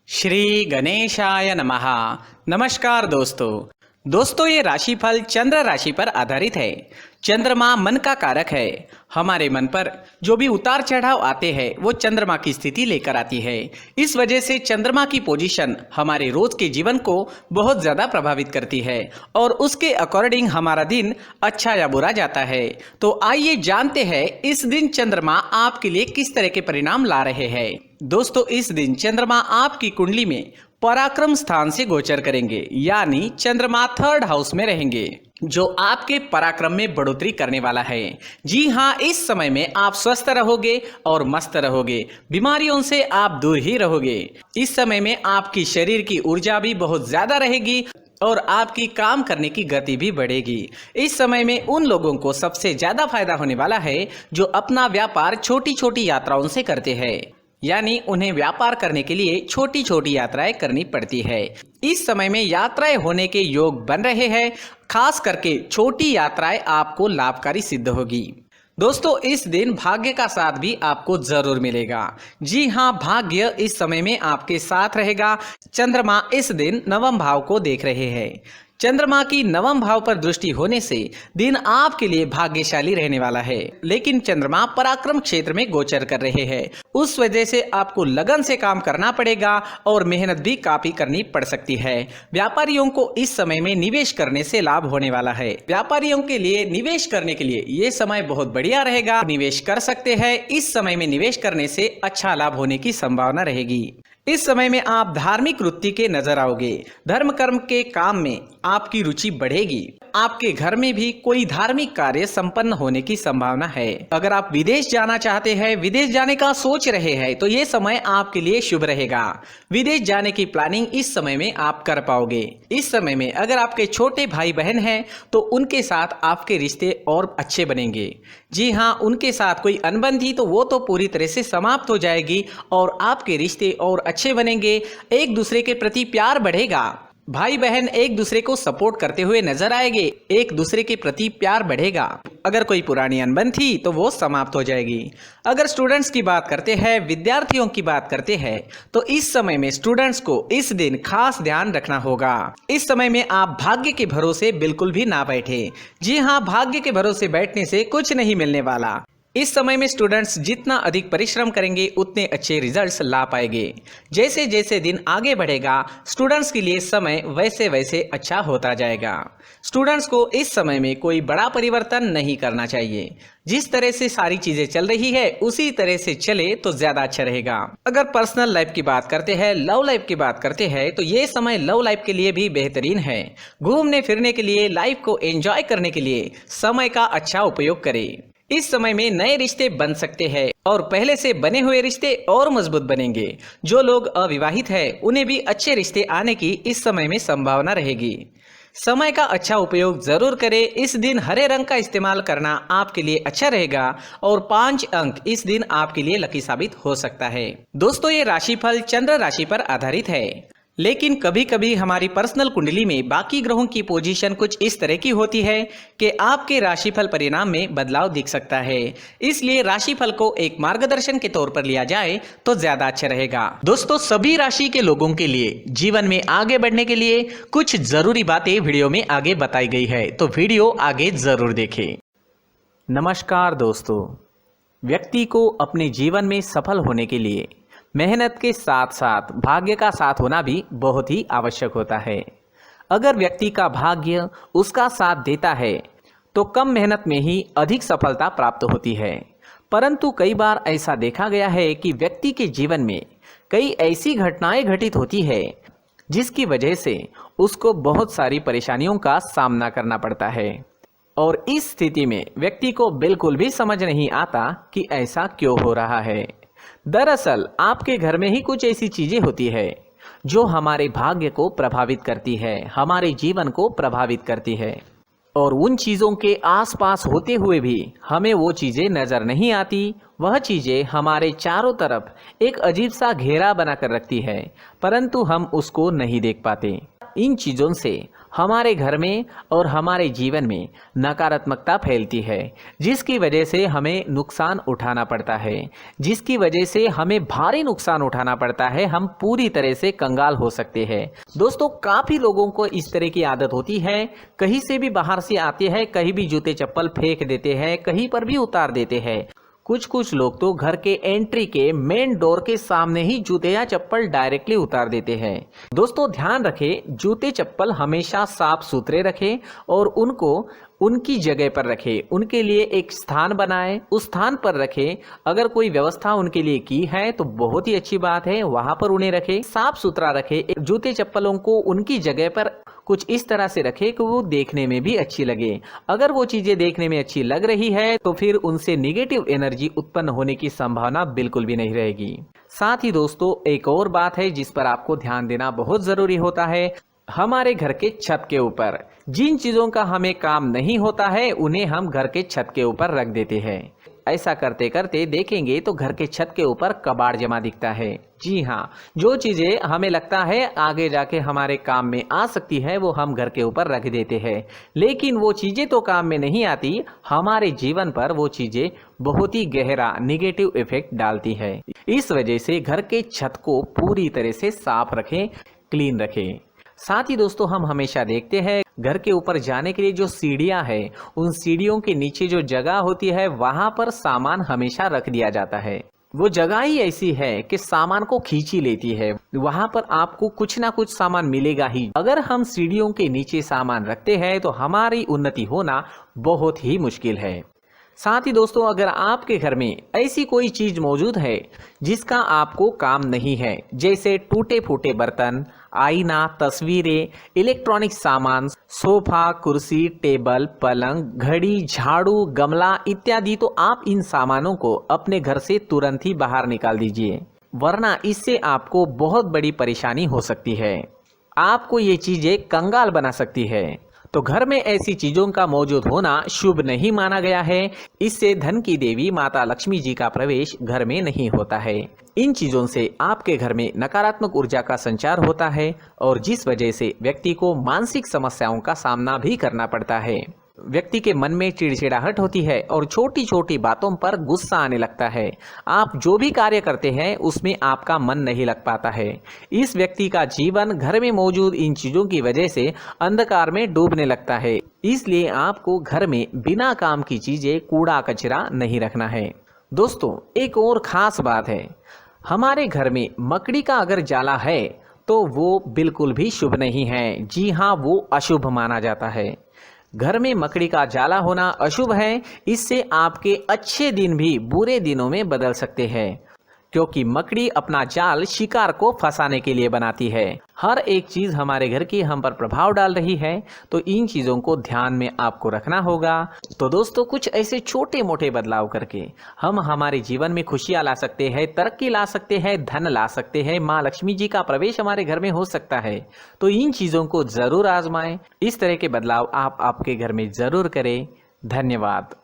श्री गणेशाय नमः। नमस्कार दोस्तों ये राशिफल चंद्र राशि पर आधारित है। चंद्रमा मन का कारक है। हमारे मन पर जो भी उतार चढ़ाव आते हैं वो चंद्रमा की स्थिति लेकर आती है। इस वजह से चंद्रमा की पोजीशन हमारे रोज के जीवन को बहुत ज्यादा प्रभावित करती है और उसके अकॉर्डिंग हमारा दिन अच्छा या बुरा जाता है। तो आइए जानते हैं इस दिन चंद्रमा आपके लिए किस तरह के परिणाम ला रहे हैं। दोस्तों इस दिन चंद्रमा आपकी कुंडली में पराक्रम स्थान से गोचर करेंगे, यानी चंद्रमा 3rd हाउस में रहेंगे, जो आपके पराक्रम में बढ़ोतरी करने वाला है। जी हाँ, इस समय में आप स्वस्थ रहोगे और मस्त रहोगे, बीमारियों से आप दूर ही रहोगे। इस समय में आपकी शरीर की ऊर्जा भी बहुत ज्यादा रहेगी और आपकी काम करने की गति भी बढ़ेगी। इस समय में उन लोगों को सबसे ज्यादा फायदा होने वाला है जो अपना व्यापार छोटी छोटी यात्राओं से करते हैं, यानी उन्हें व्यापार करने के लिए छोटी छोटी यात्राएं करनी पड़ती है। इस समय में यात्राएं होने के योग बन रहे हैं। खास करके छोटी यात्राएं आपको लाभकारी सिद्ध होगी। दोस्तों इस दिन भाग्य का साथ भी आपको जरूर मिलेगा। जी हाँ, भाग्य इस समय में आपके साथ रहेगा। चंद्रमा इस दिन 9वें भाव को देख रहे हैं। चंद्रमा की 9वें भाव पर दृष्टि होने से दिन आपके लिए भाग्यशाली रहने वाला है, लेकिन चंद्रमा पराक्रम क्षेत्र में गोचर कर रहे हैं। उस वजह से आपको लगन से काम करना पड़ेगा और मेहनत भी काफी करनी पड़ सकती है। व्यापारियों को इस समय में निवेश करने से लाभ होने वाला है। व्यापारियों के लिए निवेश करने के लिए ये समय बहुत बढ़िया रहेगा, निवेश कर सकते हैं। इस समय में निवेश करने से अच्छा लाभ होने की संभावना रहेगी। इस समय में आप धार्मिक वृत्ति के नजर आओगे। धर्म कर्म के काम में आपकी रुचि बढ़ेगी। आपके घर में भी कोई धार्मिक कार्य संपन्न होने की संभावना है। अगर आप विदेश जाना चाहते हैं, विदेश जाने का सोच रहे हैं, तो ये समय आपके लिए शुभ रहेगा। विदेश जाने की प्लानिंग इस समय में आप कर पाओगे। इस समय में अगर आपके छोटे भाई बहन हैं तो उनके साथ आपके रिश्ते और अच्छे बनेंगे। जी हाँ, उनके साथ कोई अनबन थी तो वो तो पूरी तरह से समाप्त हो जाएगी और आपके रिश्ते और अच्छे बनेंगे। एक दूसरे के प्रति प्यार बढ़ेगा। भाई बहन एक दूसरे को सपोर्ट करते हुए नजर आएंगे। एक दूसरे के प्रति प्यार बढ़ेगा। अगर कोई पुरानी अनबन थी तो वो समाप्त हो जाएगी। अगर स्टूडेंट्स की बात करते हैं, विद्यार्थियों की बात करते हैं, तो इस समय में स्टूडेंट्स को इस दिन खास ध्यान रखना होगा। इस समय में आप भाग्य के भरोसे बिल्कुल भी ना बैठे। जी हाँ, भाग्य के भरोसे बैठने से कुछ नहीं मिलने वाला। इस समय में स्टूडेंट्स जितना अधिक परिश्रम करेंगे उतने अच्छे रिजल्ट्स ला पाएंगे। जैसे जैसे दिन आगे बढ़ेगा स्टूडेंट्स के लिए समय वैसे वैसे अच्छा होता जाएगा। स्टूडेंट्स को इस समय में कोई बड़ा परिवर्तन नहीं करना चाहिए। जिस तरह से सारी चीजें चल रही है उसी तरह से चले तो ज्यादा अच्छा रहेगा। अगर पर्सनल लाइफ की बात करते हैं, लव लाइफ की बात करते हैं, तो ये समय लव लाइफ के लिए भी बेहतरीन है। घूमने फिरने के लिए, लाइफ को एंजॉय करने के लिए समय का अच्छा उपयोग करें। इस समय में नए रिश्ते बन सकते हैं और पहले से बने हुए रिश्ते और मजबूत बनेंगे। जो लोग अविवाहित हैं उन्हें भी अच्छे रिश्ते आने की इस समय में संभावना रहेगी। समय का अच्छा उपयोग जरूर करें। इस दिन हरे रंग का इस्तेमाल करना आपके लिए अच्छा रहेगा और 5 अंक इस दिन आपके लिए लकी साबित हो सकता है। दोस्तों ये राशिफल चंद्र राशि पर आधारित है, लेकिन कभी कभी हमारी पर्सनल कुंडली में बाकी ग्रहों की पोजीशन कुछ इस तरह की होती है कि आपके राशिफल परिणाम में बदलाव दिख सकता है। इसलिए राशिफल को एक मार्गदर्शन के तौर पर लिया जाए तो ज्यादा अच्छा रहेगा। दोस्तों सभी राशि के लोगों के लिए जीवन में आगे बढ़ने के लिए कुछ जरूरी बातें वीडियो में आगे बताई गई है, तो वीडियो आगे जरूर देखें। नमस्कार दोस्तों, व्यक्ति को अपने जीवन में सफल होने के लिए मेहनत के साथ साथ भाग्य का साथ होना भी बहुत ही आवश्यक होता है। अगर व्यक्ति का भाग्य उसका साथ देता है तो कम मेहनत में ही अधिक सफलता प्राप्त होती है। परंतु कई बार ऐसा देखा गया है कि व्यक्ति के जीवन में कई ऐसी घटनाएं घटित होती है जिसकी वजह से उसको बहुत सारी परेशानियों का सामना करना पड़ता है और इस स्थिति में व्यक्ति को बिल्कुल भी समझ नहीं आता कि ऐसा क्यों हो रहा है। दरअसल आपके घर में ही कुछ ऐसी चीजें होती है जो हमारे भाग्य को प्रभावित करती है, हमारे जीवन को प्रभावित करती है और उन चीजों के आसपास होते हुए भी हमें वो चीजें नजर नहीं आती। वह चीजें हमारे चारों तरफ एक अजीब सा घेरा बनाकर रखती है, परंतु हम उसको नहीं देख पाते। इन चीजों से हमारे घर में और हमारे जीवन में नकारात्मकता फैलती है, जिसकी वजह से हमें नुकसान उठाना पड़ता है, जिसकी वजह से हमें भारी नुकसान उठाना पड़ता है। हम पूरी तरह से कंगाल हो सकते हैं। दोस्तों, काफ़ी लोगों को इस तरह की आदत होती है, कहीं से भी बाहर से आते हैं, कहीं भी जूते चप्पल फेंक देते हैं, कहीं पर भी उतार देते हैं। कुछ लोग तो घर के एंट्री के मेन डोर के सामने ही जूते या चप्पल डायरेक्टली उतार देते हैं। दोस्तों, ध्यान रखें, जूते चप्पल हमेशा साफ सुथरे रखें और उनको उनकी जगह पर रखें। उनके लिए एक स्थान बनाएं, उस स्थान पर रखें। अगर कोई व्यवस्था उनके लिए की है तो बहुत ही अच्छी बात है, वहां पर उन्हें रखें, साफ सुथरा रखें। जूते चप्पलों को उनकी जगह पर कुछ इस तरह से रखें कि वो देखने में भी अच्छी लगे। अगर वो चीजें देखने में अच्छी लग रही है तो फिर उनसे निगेटिव एनर्जी उत्पन्न होने की संभावना बिल्कुल भी नहीं रहेगी। साथ ही दोस्तों, एक और बात है जिस पर आपको ध्यान देना बहुत जरूरी होता है। हमारे घर के छत के ऊपर जिन चीजों का हमें काम नहीं होता है उन्हें हम घर के छत के ऊपर रख देते हैं। ऐसा करते करते देखेंगे तो घर के छत के ऊपर कबाड़ जमा दिखता है। जी हाँ, जो चीजें हमें लगता है आगे जाके हमारे काम में आ सकती है वो हम घर के ऊपर रख देते हैं, लेकिन वो चीजें तो काम में नहीं आती, हमारे जीवन पर वो चीजें बहुत ही गहरा निगेटिव इफेक्ट डालती है। इस वजह से घर के छत को पूरी तरह से साफ रखें, क्लीन रखें। साथ ही दोस्तों, हम हमेशा देखते हैं घर के ऊपर जाने के लिए जो सीढ़ियां हैं, उन सीढ़ियों के नीचे जो जगह होती है वहां पर सामान हमेशा रख दिया जाता है। वो जगह ही ऐसी है कि सामान को खींची लेती है, वहां पर आपको कुछ ना कुछ सामान मिलेगा ही। अगर हम सीढ़ियों के नीचे सामान रखते हैं तो हमारी उन्नति होना बहुत ही मुश्किल है। साथ ही दोस्तों, अगर आपके घर में ऐसी कोई चीज मौजूद है जिसका आपको काम नहीं है, जैसे टूटे फूटे बर्तन, आईना, तस्वीरें, इलेक्ट्रॉनिक सामान, सोफा, कुर्सी, टेबल, पलंग, घड़ी, झाड़ू, गमला इत्यादि, तो आप इन सामानों को अपने घर से तुरंत ही बाहर निकाल दीजिए, वरना इससे आपको बहुत बड़ी परेशानी हो सकती है। आपको ये चीजें कंगाल बना सकती है। तो घर में ऐसी चीजों का मौजूद होना शुभ नहीं माना गया है। इससे धन की देवी माता लक्ष्मी जी का प्रवेश घर में नहीं होता है। इन चीजों से आपके घर में नकारात्मक ऊर्जा का संचार होता है और जिस वजह से व्यक्ति को मानसिक समस्याओं का सामना भी करना पड़ता है। व्यक्ति के मन में चिड़चिड़ाहट होती है और छोटी छोटी बातों पर गुस्सा आने लगता है। आप जो भी कार्य करते हैं उसमें आपका मन नहीं लग पाता है। इस व्यक्ति का जीवन घर में मौजूद इन चीजों की वजह से अंधकार में डूबने लगता है। इसलिए आपको घर में बिना काम की चीजें, कूड़ा कचरा नहीं रखना है। दोस्तों, एक और खास बात है, हमारे घर में मकड़ी का अगर जाला है तो वो बिल्कुल भी शुभ नहीं है। जी हाँ, वो अशुभ माना जाता है। घर में मकड़ी का जाला होना अशुभ है। इससे आपके अच्छे दिन भी बुरे दिनों में बदल सकते हैं, क्योंकि मकड़ी अपना जाल शिकार को फंसाने के लिए बनाती है। हर एक चीज हमारे घर की हम पर प्रभाव डाल रही है, तो इन चीजों को ध्यान में आपको रखना होगा। तो दोस्तों, कुछ ऐसे छोटे मोटे बदलाव करके हम हमारे जीवन में खुशियां ला सकते हैं, तरक्की ला सकते हैं, धन ला सकते हैं, माँ लक्ष्मी जी का प्रवेश हमारे घर में हो सकता है। तो इन चीजों को जरूर आजमाएं। इस तरह के बदलाव आप आपके घर में जरूर करें। धन्यवाद।